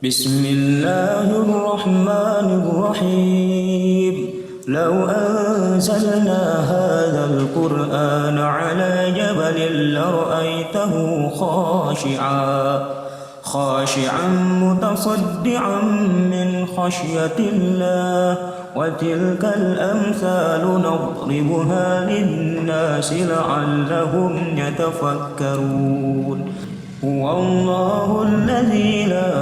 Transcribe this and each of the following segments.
بسم الله الرحمن الرحيم لو أنزلنا هذا القرآن على جبل لرأيته خاشعا متصدعا من خشية الله وتلك الأمثال نضربها للناس لعلهم يتفكرون هو الله الذي لا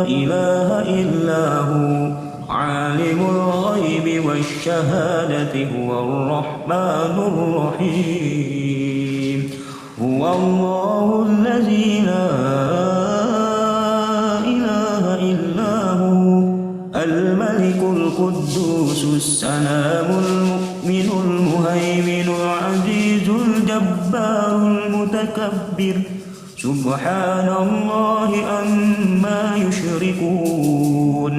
إله إلا هو عالم الغيب والشهادة هو الرحمن الرحيم هو الله الذي لا إله إلا هو الملك القدوس السلام المؤمن المهيمن العزيز الجبار المتكبر سبحان الله عما يشركون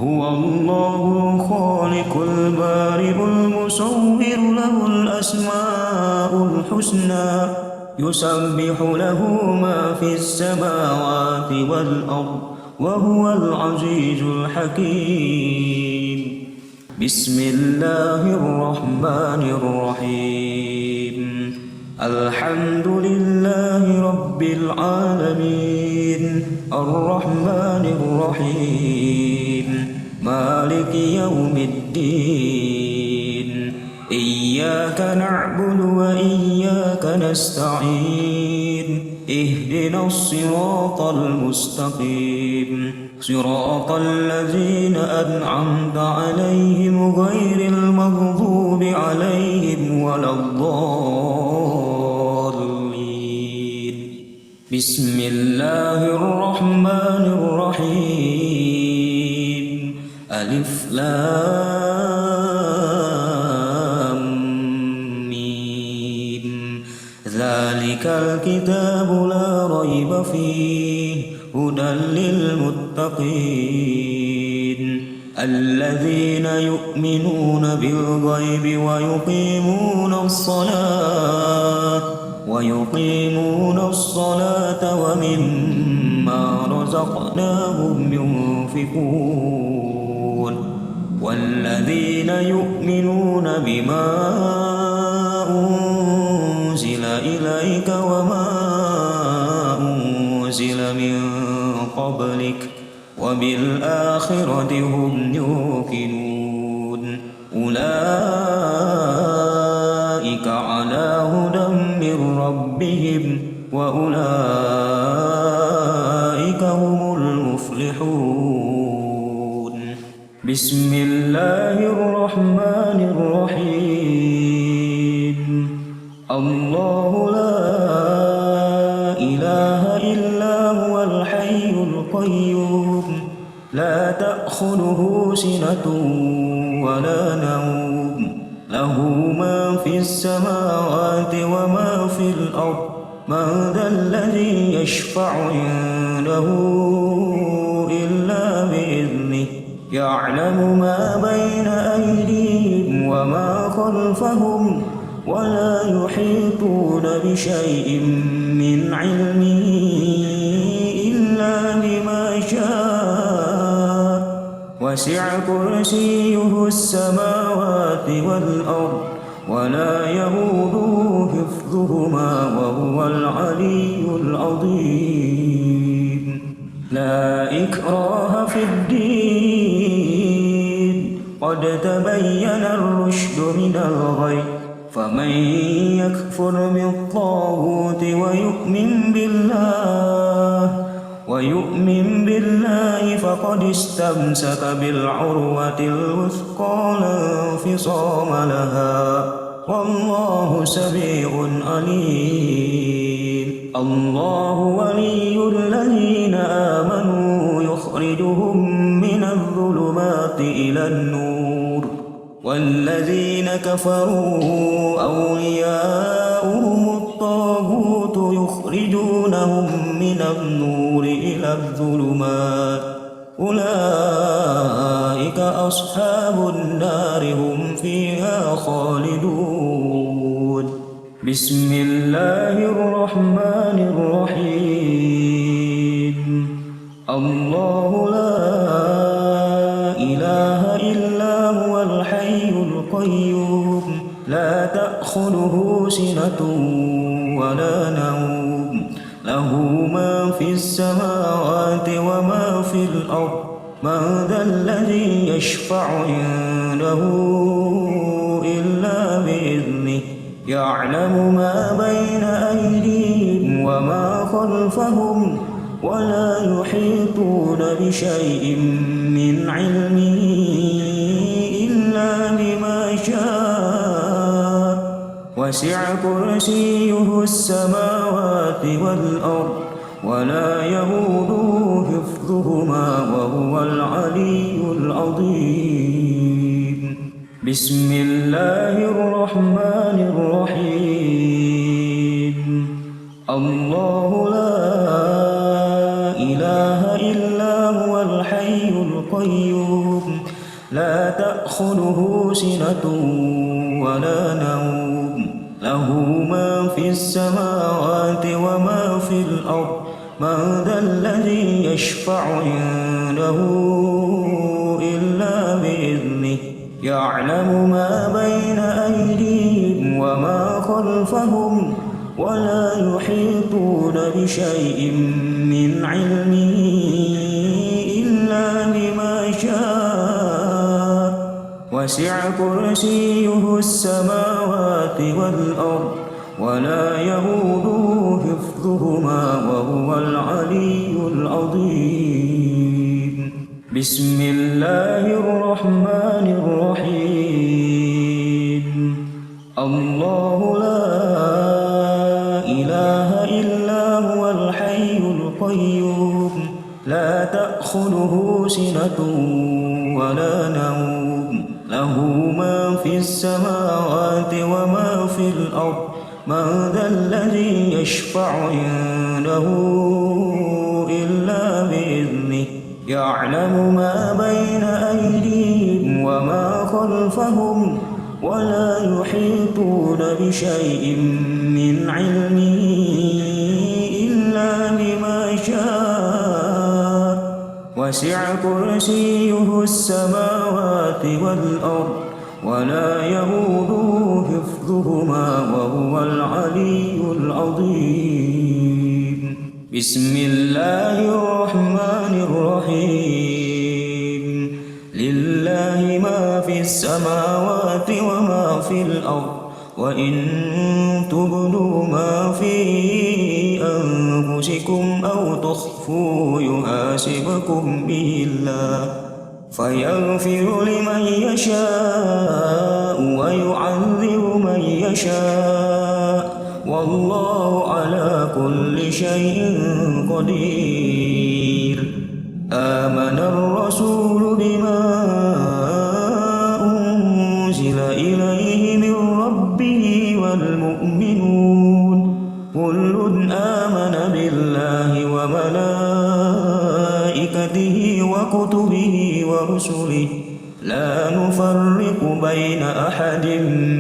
هو الله الخالق البارئ المصور له الأسماء الحسنى يسبح له ما في السماوات والأرض وهو العزيز الحكيم بسم الله الرحمن الرحيم الحمد لله رب العالمين الرحمن الرحيم مالك يوم الدين إياك نعبد وإياك نستعين اهدنا الصراط المستقيم صراط الذين أنعمت عليهم غير المغضوب عليهم ولا الضالين بسم الله الرحمن الرحيم ألف لام ميم ذلك الكتاب لا ريب فيه هدى للمتقين الذين يؤمنون بالغيب ويقيمون الصلاة ومما رزقناهم ينفقون والذين يؤمنون بما أنزل إليك وما أنزل من قبلك وبالآخرة هم يوقنون أولئك على هدى من ربهم وأولئك هم المفلحون بسم الله الرحمن الرحيم الله لا إله إلا هو الحي القيوم لا تأخذه سنة ولا نوم له ما في السماوات وما في الأرض من ذا الذي يشفع عنده إلا بإذنه يعلم ما بين أيديهم وما خلفهم ولا يحيطون بشيء من علمه إلا بما شاء وسع كرسيه السماوات والأرض ولا يئوده حفظهما وهو العلي العظيم لا إكراه في الدين قد تبين الرشد من الغي فمن يكفر بالطاغوت ويؤمن بالله فقد استمسك بالعروة الوثقى لا انفصام لها والله سميع عليم الله ولي الذين آمنوا يخرجهم من الظلمات إلى النور والذين كفروا أولياؤهم الطاغوت يخرجونهم من النور إلى الظلمات أولئك أصحاب النار هم فيها خالدون بسم الله الرحمن الرحيم الله لا إله إلا هو الحي القيوم لا تأخذه سنة ولا نوم له ما في السماوات وما في الأرض من ذا الذي يشفع عنده إلا بإذنه يعلم ما بين أيديهم وما خلفهم ولا يحيطون بشيء من علمه إلا بما شاء وسع كرسيه السماوات والأرض ولا يئوده حفظهما وهو العلي العظيم بسم الله الرحمن الرحيم الله لا إله إلا هو الحي القيوم لا تأخذه سنة ولا نوم له ما في السماوات وما في الأرض من ذا الذي يشفع عنده إلا بإذنه يعلم ما بين أيديهم وما خلفهم ولا يحيطون بشيء من علمه إلا بما شاء وسع كرسيه السماوات والأرض ولا يئوده حفظهما وهو العلي العظيم بسم الله الرحمن الرحيم الله لا إله إلا هو الحي القيوم لا تأخذه سنة ولا نوم له ما في السماوات وما في الأرض من ذا الذي يشفع عنده إلا بإذنه يعلم ما بين أيديهم وما خلفهم ولا يحيطون بشيء من علمه إلا بما شاء وسع كرسيه السماوات والأرض ولا يئوده حفظهما وهو العلي العظيم بسم الله الرحمن الرحيم لله ما في السماوات وما في الأرض وإن تبدوا ما في أنفسكم أو تخفوا يحاسبكم به الله فيغفر لمن يشاء ويعذب من يشاء والله على كل شيء قدير آمن الرسول بما أنزل إليه من ربه والمؤمنون كل آمن بالله وملائكته وكتبه ورسله لا نفرق بين أحد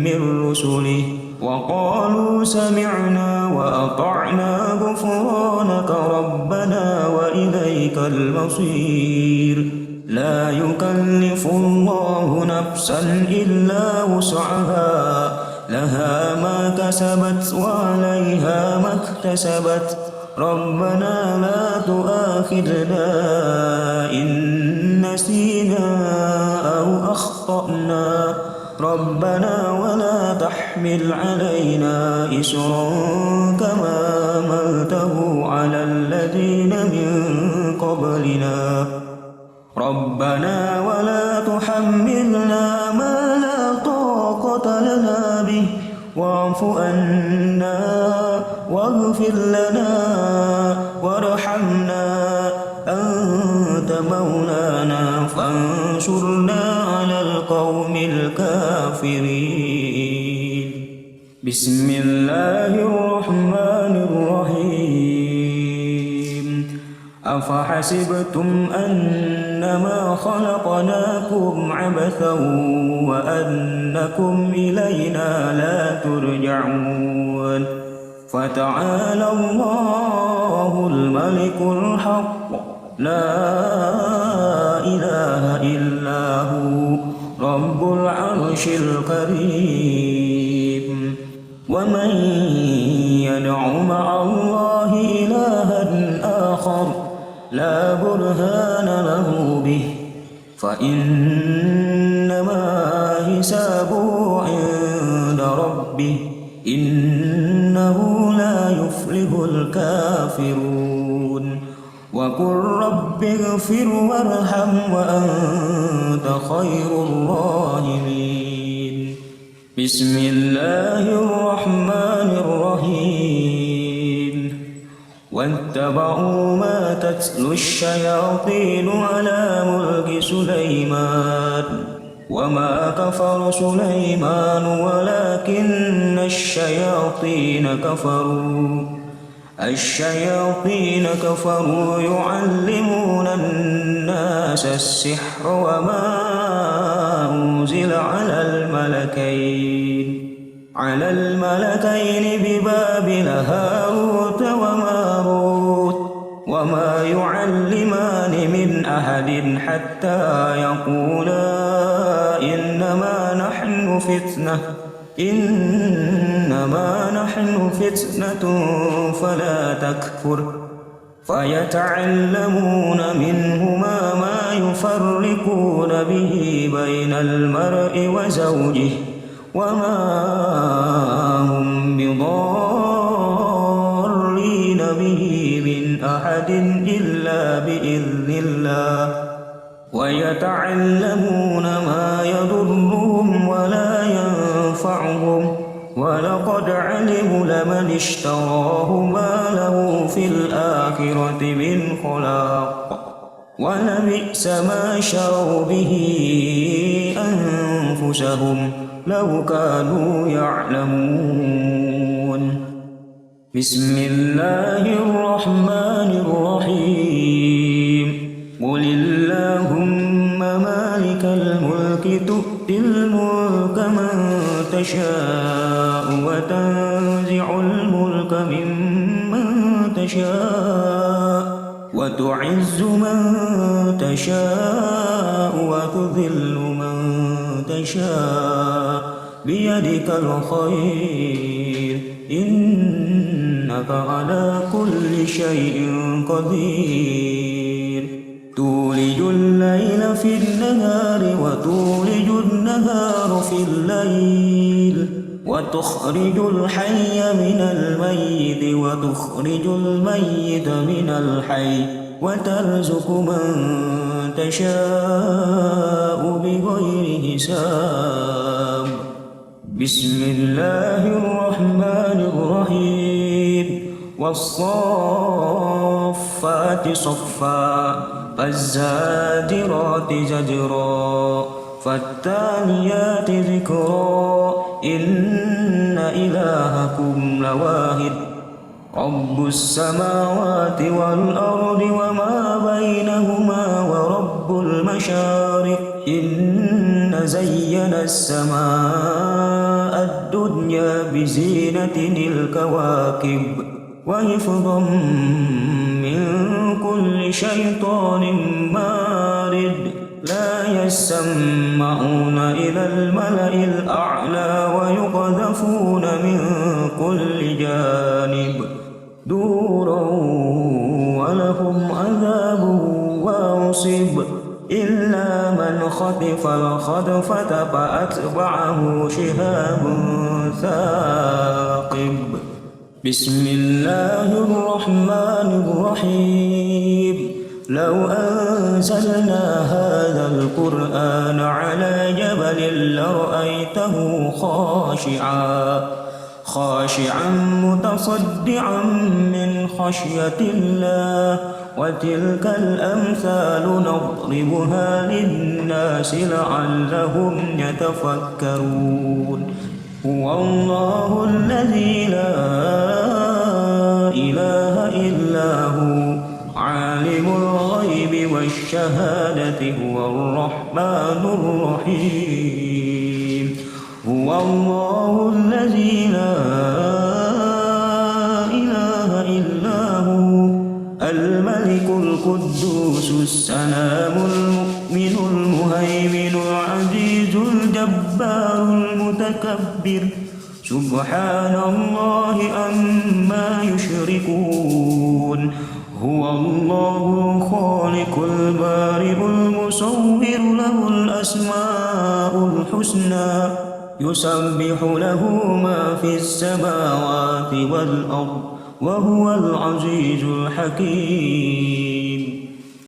من رسله وقالوا سمعنا وأطعنا غفرانك ربنا وإليك المصير لا يكلف الله نفسا إلا وسعها لها ما كسبت وعليها ما اكتسبت ربنا لا تؤاخذنا إن نسينا أو أخطأنا ربنا ولا تحمل علينا إصرا كما حملته على الذين من قبلنا ربنا ولا تحملنا ما لا طاقة لنا به واعف عنا واغفر لنا وارحمنا أنت مولانا فانصرنا على القوم الكافرين بسم الله الرحمن الرحيم أفحسبتم أنما خلقناكم عبثا وأنكم إلينا لا ترجعون فتعالى الله الملك الحق لا إله إلا هو رب العرش الكريم. ومن يدع مع الله إلها آخر لا برهان له به فإنما حسابه عند ربه إنه لا يفلح الكافرون. وقل رب اغفر وارحم وأنت خير الراحمين. بسم الله الرحمن الرحيم. واتبعوا ما تتلو الشياطين على ملك سليمان وما كفر سليمان ولكن الشياطين كفروا يعلمون الناس السحر وما أنزل على الملكين ببابل هاروت وماروت وما يعلمان من أحد حتى يقولا إنما نحن فتنة فلا تكفر فيتعلمون منهما ما يفرقون به بين المرء وزوجه وما هم بضارين به من أحد إلا بإذن الله ويتعلمون ما يضرهم ولا ينفعهم ولقد علموا لمن اشتراه ما له في الآخرة من خلاق ولبئس ما شروا به أنفسهم لو كانوا يعلمون. بسم الله الرحمن الرحيم. قل اللهم مالك الملك تؤتي الملك من تشاء وتنزع الملك ممن تشاء وتعز من تشاء وتذل من تشاء بيدك الخير إنك على كل شيء قدير. تولج الليل في النهار وتولج النهار في الليل وتخرج الحي من الميت وتخرج الميت من الحي وترزق من تشاء بغير حساب. بسم الله الرحمن الرحيم. والصافات صفا فالزاجرات زجرا فالتاليات ذكرا إن إلهكم لواحد رب السماوات والأرض وما بينهما ورب المشارق إن زينا السماء الدنيا بزينة الكواكب وحفظا من كل شيطان مارد لا يسمعون إلى الملأ الأعلى ويقذفون من كل جانب دورا ولهم عذاب واصب إلا من خطف الخطفة فأتبعه شهاب ثاقب. بسم الله الرحمن الرحيم. لو أنزلنا هذا القرآن على جبل لرأيته خاشعا متصدعا من خشية الله وتلك الأمثال نضربها للناس لعلهم يتفكرون. هو الله الذي لا إله إلا هو عالم الغيب والشهادة هو الرحمن الرحيم. هو الله الذي لا إله إلا هو الملك القدوس السلام المؤمن المهيمن العزيز الجبار المتكبر سبحان الله عما يشركون هو الله الخالق البارئ المصور له الأسماء الحسنى يسبح له ما في السماوات والأرض وهو العزيز الحكيم